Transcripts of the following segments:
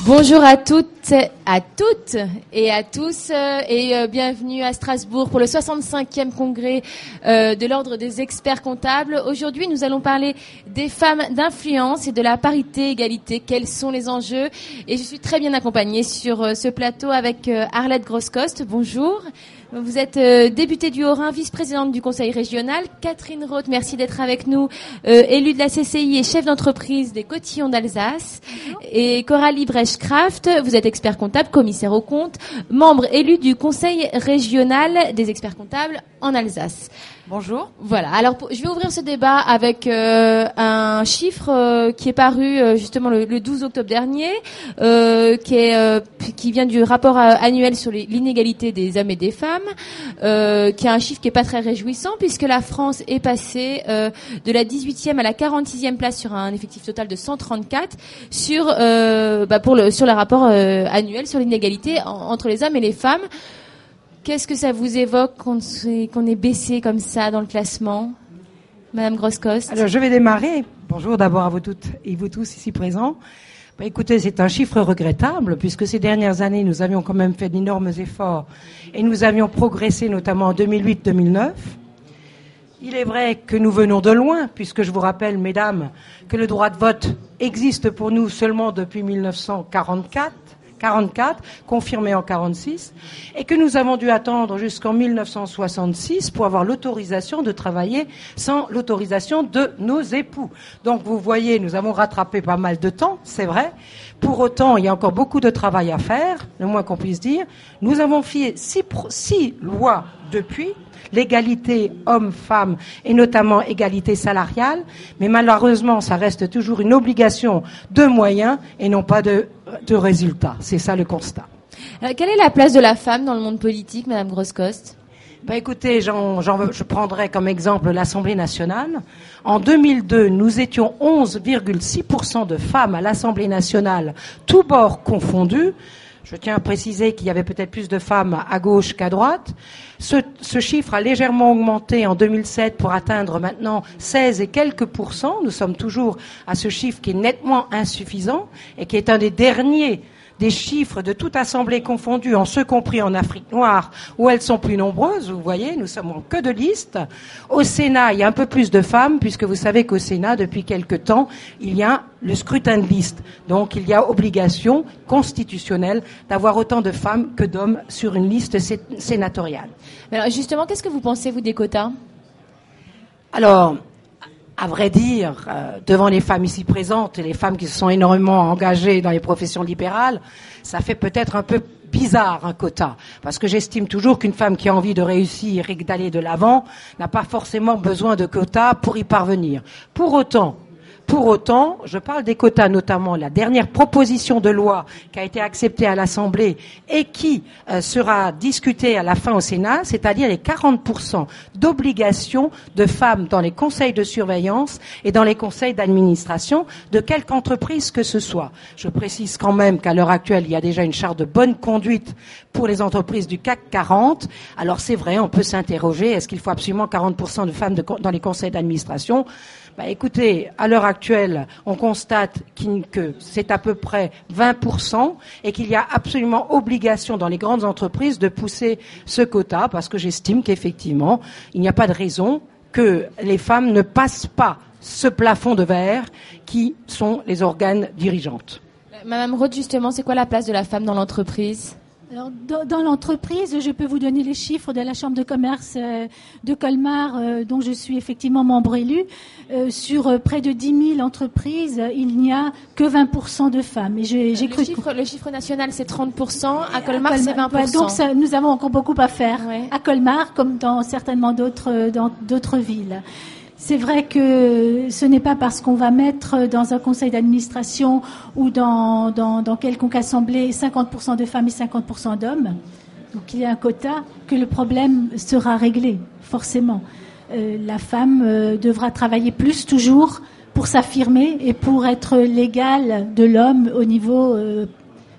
Bonjour à toutes et à tous et bienvenue à Strasbourg pour le 65e congrès de l'Ordre des experts comptables. Aujourd'hui, nous allons parler des femmes d'influence et de la parité, égalité. Quels sont les enjeux? Et je suis très bien accompagnée sur ce plateau avec Arlette Groscost. Bonjour. Vous êtes députée du Haut-Rhin, vice-présidente du Conseil régional. Catherine Roth, merci d'être avec nous, élue de la CCI et chef d'entreprise des Cotillons d'Alsace. Et Coralie Bresch-Kraft, vous êtes expert comptable, commissaire aux comptes, membre élu du Conseil régional des experts comptables en Alsace. Bonjour. Voilà. Alors, je vais ouvrir ce débat avec un chiffre qui est paru justement le 12 octobre dernier, qui vient du rapport annuel sur l'inégalité des hommes et des femmes, qui est un chiffre qui est pas très réjouissant puisque la France est passée de la 18e à la 46e place sur un effectif total de 134 sur le rapport annuel sur l'inégalité entre les hommes et les femmes. Qu'est-ce que ça vous évoque qu'on ait baissé comme ça dans le classement, Madame Groscost? Alors, je vais démarrer. Bonjour d'abord à vous toutes et vous tous ici présents. Écoutez, c'est un chiffre regrettable puisque ces dernières années, nous avions quand même fait d'énormes efforts et nous avions progressé notamment en 2008-2009. Il est vrai que nous venons de loin puisque je vous rappelle, mesdames, que le droit de vote existe pour nous seulement depuis 1944, confirmé en 46, et que nous avons dû attendre jusqu'en 1966 pour avoir l'autorisation de travailler sans l'autorisation de nos époux. Donc vous voyez, nous avons rattrapé pas mal de temps, c'est vrai. Pour autant, il y a encore beaucoup de travail à faire, le moins qu'on puisse dire. Nous avons fait six lois depuis, l'égalité homme-femme et notamment égalité salariale, mais malheureusement, ça reste toujours une obligation de moyens et non pas de résultats. C'est ça le constat. Quelle est la place de la femme dans le monde politique, Madame Groscost? Écoutez, je prendrai comme exemple l'Assemblée nationale. En 2002, nous étions 11,6% de femmes à l'Assemblée nationale, tous bords confondus. Je tiens à préciser qu'il y avait peut-être plus de femmes à gauche qu'à droite. Ce chiffre a légèrement augmenté en 2007 pour atteindre maintenant 16 et quelques pourcents. Nous sommes toujours à ce chiffre qui est nettement insuffisant et qui est un des derniers des chiffres de toute assemblée confondue, en ce compris en Afrique noire, où elles sont plus nombreuses. Vous voyez, nous sommes en queue de liste. Au Sénat, il y a un peu plus de femmes, puisque vous savez qu'au Sénat, depuis quelque temps, il y a le scrutin de liste. Donc, il y a obligation constitutionnelle d'avoir autant de femmes que d'hommes sur une liste sénatoriale. Mais alors, justement, qu'est-ce que vous pensez, vous, des quotas? Alors, à vrai dire, devant les femmes ici présentes et les femmes qui se sont énormément engagées dans les professions libérales, ça fait peut-être un peu bizarre un quota, parce que j'estime toujours qu'une femme qui a envie de réussir et d'aller de l'avant n'a pas forcément besoin de quotas pour y parvenir. Pour autant, je parle des quotas, notamment la dernière proposition de loi qui a été acceptée à l'Assemblée et qui sera discutée à la fin au Sénat, c'est-à-dire les 40% d'obligation de femmes dans les conseils de surveillance et dans les conseils d'administration de quelque entreprise que ce soit. Je précise quand même qu'à l'heure actuelle, il y a déjà une charte de bonne conduite pour les entreprises du CAC 40. Alors c'est vrai, on peut s'interroger, est-ce qu'il faut absolument 40% de femmes dans les conseils d'administration? Écoutez, à l'heure actuelle, on constate que c'est à peu près 20% et qu'il y a absolument obligation dans les grandes entreprises de pousser ce quota parce que j'estime qu'effectivement, il n'y a pas de raison que les femmes ne passent pas ce plafond de verre qui sont les organes dirigeantes. Madame Roth, justement, c'est quoi la place de la femme dans l'entreprise? Alors, dans l'entreprise, je peux vous donner les chiffres de la Chambre de commerce de Colmar, dont je suis effectivement membre élu. Sur près de 10 000 entreprises, il n'y a que 20% de femmes. Et le chiffre national, c'est 30%. À Colmar, c'est 20%. Ouais, donc nous avons encore beaucoup à faire. Ouais. À Colmar, comme dans certainement d'autres villes. C'est vrai que ce n'est pas parce qu'on va mettre dans un conseil d'administration ou dans quelconque assemblée 50% de femmes et 50% d'hommes, donc il y a un quota, que le problème sera réglé, forcément. La femme devra travailler plus toujours pour s'affirmer et pour être l'égale de l'homme au niveau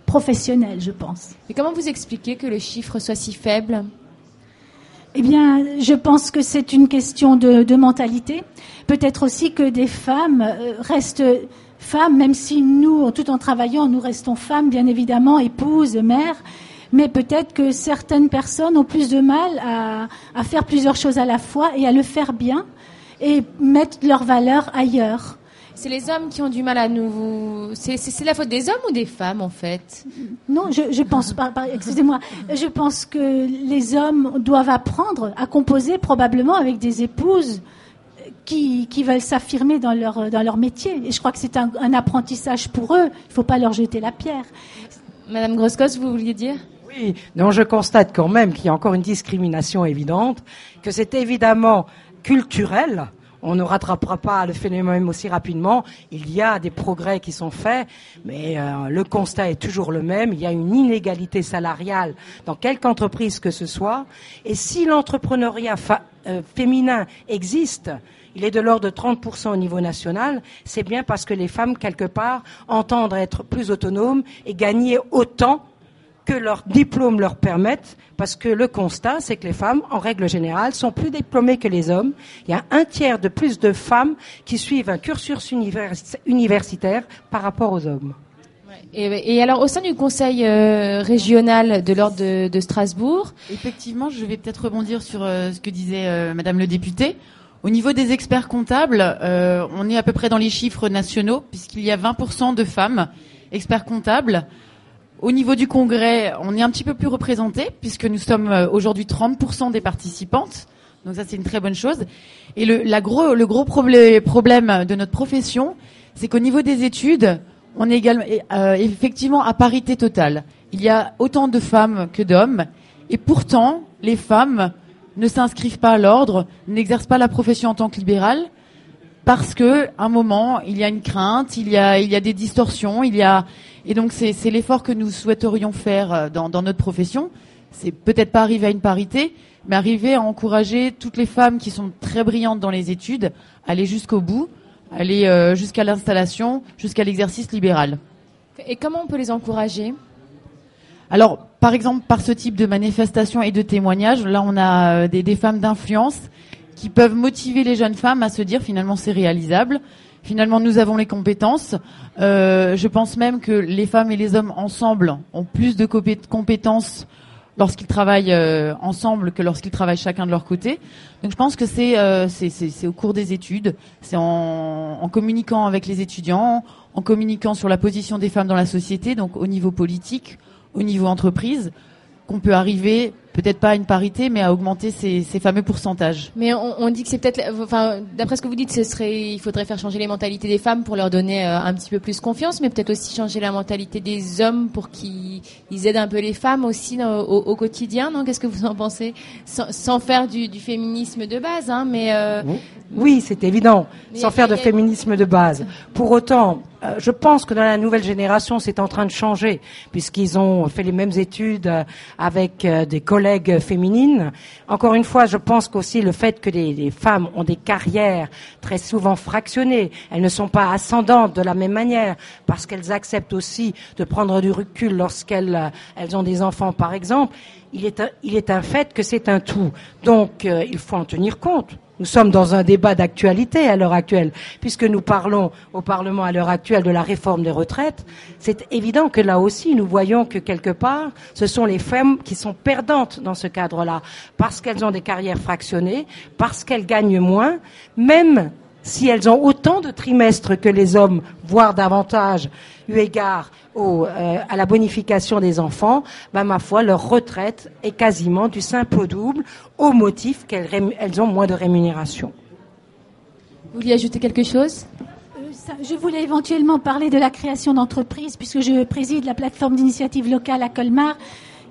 professionnel, je pense. Mais comment vous expliquez que le chiffre soit si faible ? Eh bien, je pense que c'est une question de mentalité. Peut-être aussi que des femmes restent femmes, même si nous, tout en travaillant, nous restons femmes, bien évidemment, épouses, mères. Mais peut-être que certaines personnes ont plus de mal à faire plusieurs choses à la fois et à le faire bien et mettre leurs valeurs ailleurs. C'est les hommes qui ont du mal à nous... C'est la faute des hommes ou des femmes, en fait? Non, je pense pas. Excusez-moi. Je pense que les hommes doivent apprendre à composer probablement avec des épouses qui veulent s'affirmer dans leur métier. Et je crois que c'est un apprentissage pour eux. Il ne faut pas leur jeter la pierre. Madame Groscos, vous vouliez dire? Oui, non, je constate quand même qu'il y a encore une discrimination évidente, que c'est évidemment culturel. On ne rattrapera pas le phénomène aussi rapidement. Il y a des progrès qui sont faits, mais le constat est toujours le même. Il y a une inégalité salariale dans quelque entreprise que ce soit. Et si l'entrepreneuriat féminin existe, il est de l'ordre de 30% au niveau national, c'est bien parce que les femmes, quelque part, entendent être plus autonomes et gagner autant que leurs diplômes leur permettent, parce que le constat, c'est que les femmes, en règle générale, sont plus diplômées que les hommes. Il y a un tiers de plus de femmes qui suivent un cursus universitaire par rapport aux hommes. Et alors, au sein du conseil régional de l'ordre de Strasbourg... Effectivement, je vais peut-être rebondir sur ce que disait Madame le député. Au niveau des experts comptables, on est à peu près dans les chiffres nationaux, puisqu'il y a 20% de femmes experts comptables. Au niveau du congrès, on est un petit peu plus représenté, puisque nous sommes aujourd'hui 30% des participantes. Donc ça, c'est une très bonne chose. Et le gros problème de notre profession, c'est qu'au niveau des études, on est également effectivement à parité totale. Il y a autant de femmes que d'hommes, et pourtant, les femmes ne s'inscrivent pas à l'ordre, n'exercent pas la profession en tant que libérales, parce que, à un moment, il y a une crainte, il y a des distorsions, et donc c'est l'effort que nous souhaiterions faire dans notre profession. C'est peut-être pas arriver à une parité, mais arriver à encourager toutes les femmes qui sont très brillantes dans les études, à aller jusqu'au bout, aller jusqu'à l'installation, jusqu'à l'exercice libéral. Et comment on peut les encourager ? Alors, par exemple, par ce type de manifestation et de témoignages, là on a des femmes d'influence qui peuvent motiver les jeunes femmes à se dire finalement c'est réalisable, finalement nous avons les compétences. Je pense même que les femmes et les hommes ensemble ont plus de compétences lorsqu'ils travaillent ensemble que lorsqu'ils travaillent chacun de leur côté. Donc je pense que c'est au cours des études, c'est en communiquant avec les étudiants, en communiquant sur la position des femmes dans la société, donc au niveau politique, au niveau entreprise, qu'on peut arriver, peut-être pas à une parité, mais à augmenter ces fameux pourcentages. Mais on dit que c'est peut-être, enfin, d'après ce que vous dites, il faudrait faire changer les mentalités des femmes pour leur donner un petit peu plus confiance, mais peut-être aussi changer la mentalité des hommes pour qu'ils aident un peu les femmes aussi au quotidien, non ? Qu'est-ce que vous en pensez ? Sans faire du féminisme de base, hein, mais... Oui, c'est évident, sans faire de féminisme de base. Pour autant, je pense que dans la nouvelle génération, c'est en train de changer, puisqu'ils ont fait les mêmes études avec des collègues féminines. Encore une fois, je pense qu'aussi le fait que les femmes ont des carrières très souvent fractionnées, elles ne sont pas ascendantes de la même manière, parce qu'elles acceptent aussi de prendre du recul lorsqu'elles ont des enfants, par exemple. Il est un fait que c'est un tout. Donc, il faut en tenir compte. Nous sommes dans un débat d'actualité à l'heure actuelle, puisque nous parlons au Parlement à l'heure actuelle de la réforme des retraites. C'est évident que là aussi, nous voyons que quelque part, ce sont les femmes qui sont perdantes dans ce cadre-là, parce qu'elles ont des carrières fractionnées, parce qu'elles gagnent moins, même si elles ont autant de trimestres que les hommes, voire davantage, eu égard à la bonification des enfants, ma foi, leur retraite est quasiment du simple au double, au motif qu'elles ont moins de rémunération. Vous vouliez ajouter quelque chose ? Je voulais éventuellement parler de la création d'entreprises, puisque je préside la plateforme d'initiative locale à Colmar,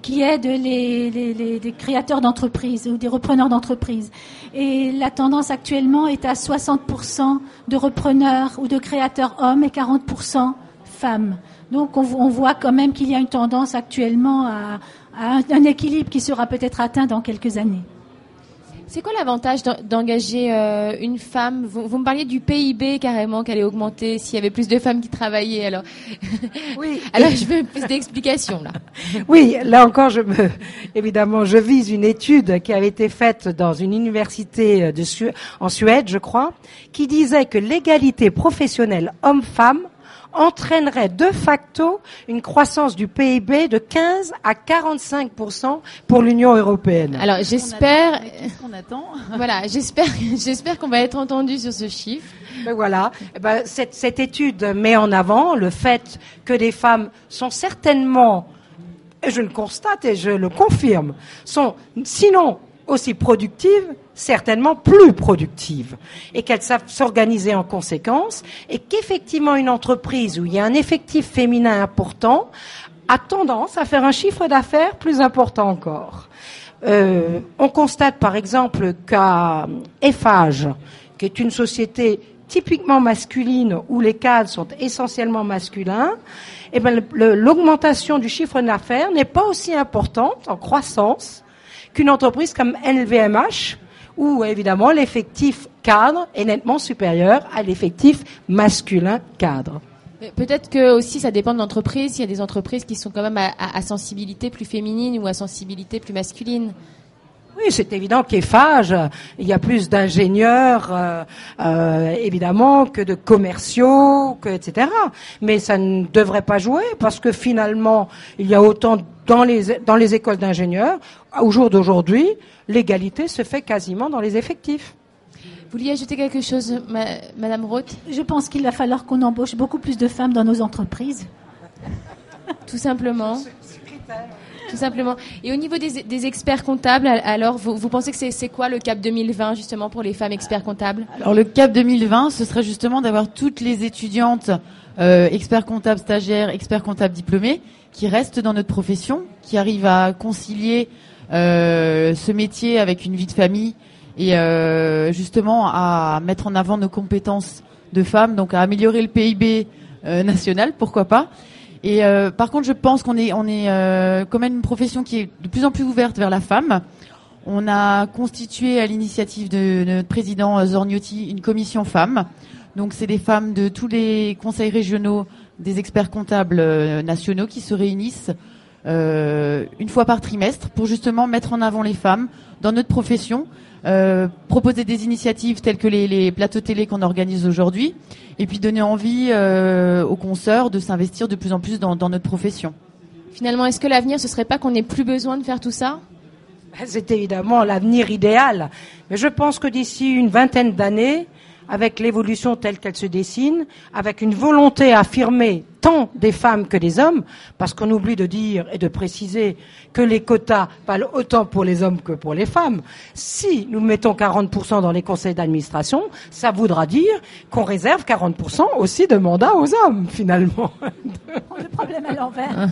qui aide les créateurs d'entreprises ou des repreneurs d'entreprises. Et la tendance actuellement est à 60% de repreneurs ou de créateurs hommes et 40% femmes. Donc on voit quand même qu'il y a une tendance actuellement à un équilibre qui sera peut-être atteint dans quelques années. C'est quoi l'avantage d'engager une femme? Vous me parliez du PIB carrément, qu'elle allait augmenter s'il y avait plus de femmes qui travaillaient. Alors, Oui. alors je veux plus d'explications là. Oui, là encore, évidemment, je vise une étude qui avait été faite dans une université en Suède, je crois, qui disait que l'égalité professionnelle homme-femme entraînerait de facto une croissance du PIB de 15 à 45% pour l'Union européenne. Alors j'espère, Qu'est-ce qu'on attend? voilà, j'espère qu'on va être entendu sur ce chiffre. Ben voilà, cette étude met en avant le fait que les femmes sont certainement, et je le constate et je le confirme, sont sinon aussi productives, certainement plus productives, et qu'elles savent s'organiser en conséquence, et qu'effectivement une entreprise où il y a un effectif féminin important a tendance à faire un chiffre d'affaires plus important encore. On constate par exemple qu'à Eiffage, qui est une société typiquement masculine où les cadres sont essentiellement masculins, eh ben l'augmentation du chiffre d'affaires n'est pas aussi importante en croissance qu'une entreprise comme LVMH, où évidemment l'effectif cadre est nettement supérieur à l'effectif masculin cadre. Mais peut-être que aussi ça dépend de l'entreprise. Il y a des entreprises qui sont quand même à sensibilité plus féminine ou à sensibilité plus masculine. Oui, c'est évident qu'Eiffage, il y a plus d'ingénieurs, évidemment, que de commerciaux, etc. Mais ça ne devrait pas jouer parce que finalement, il y a autant dans les écoles d'ingénieurs, au jour d'aujourd'hui, l'égalité se fait quasiment dans les effectifs. Vous vouliez ajouter quelque chose, Madame Roth? Je pense qu'il va falloir qu'on embauche beaucoup plus de femmes dans nos entreprises. Tout simplement. Tout simplement. Et au niveau des experts comptables, alors vous pensez que c'est quoi le cap 2020 justement pour les femmes experts comptables? Alors le cap 2020, ce serait justement d'avoir toutes les étudiantes experts comptables stagiaires, experts comptables diplômés qui restent dans notre profession, qui arrivent à concilier ce métier avec une vie de famille et justement à mettre en avant nos compétences de femmes, donc à améliorer le PIB national, pourquoi pas. Et par contre, je pense qu'on est quand même une profession qui est de plus en plus ouverte vers la femme. On a constitué à l'initiative de notre président Zorniotti une commission femmes. Donc c'est des femmes de tous les conseils régionaux, des experts comptables nationaux qui se réunissent une fois par trimestre pour justement mettre en avant les femmes dans notre profession, proposer des initiatives telles que les plateaux télé qu'on organise aujourd'hui, et puis donner envie aux consoeurs de s'investir de plus en plus dans notre profession. Finalement, est-ce que l'avenir, ce serait pas qu'on n'ait plus besoin de faire tout ça? C'est évidemment l'avenir idéal. Mais je pense que d'ici une vingtaine d'années, avec l'évolution telle qu'elle se dessine, avec une volonté affirmée tant des femmes que des hommes, parce qu'on oublie de dire et de préciser que les quotas valent autant pour les hommes que pour les femmes. Si nous mettons 40% dans les conseils d'administration, ça voudra dire qu'on réserve 40% aussi de mandats aux hommes, finalement. Le problème à l'envers.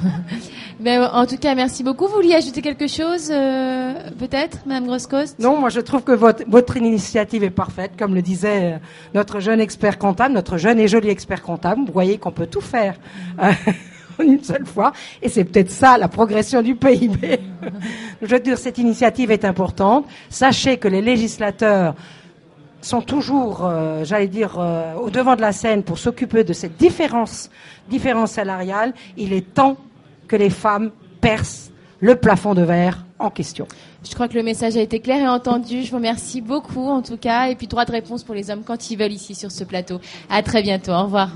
Ben, en tout cas, merci beaucoup. Vous vouliez ajouter quelque chose, peut-être, Madame Groscost? Non, moi je trouve que votre initiative est parfaite, comme le disait notre jeune expert comptable, notre jeune et joli expert comptable. Vous voyez qu'on peut tout faire en une seule fois, et c'est peut-être ça la progression du PIB. Je veux dire, cette initiative est importante. Sachez que les législateurs sont toujours, au devant de la scène pour s'occuper de cette différence salariale. Il est temps que les femmes percent le plafond de verre en question. Je crois que le message a été clair et entendu. Je vous remercie beaucoup, en tout cas. Et puis, droit de réponse pour les hommes quand ils veulent ici sur ce plateau. À très bientôt. Au revoir.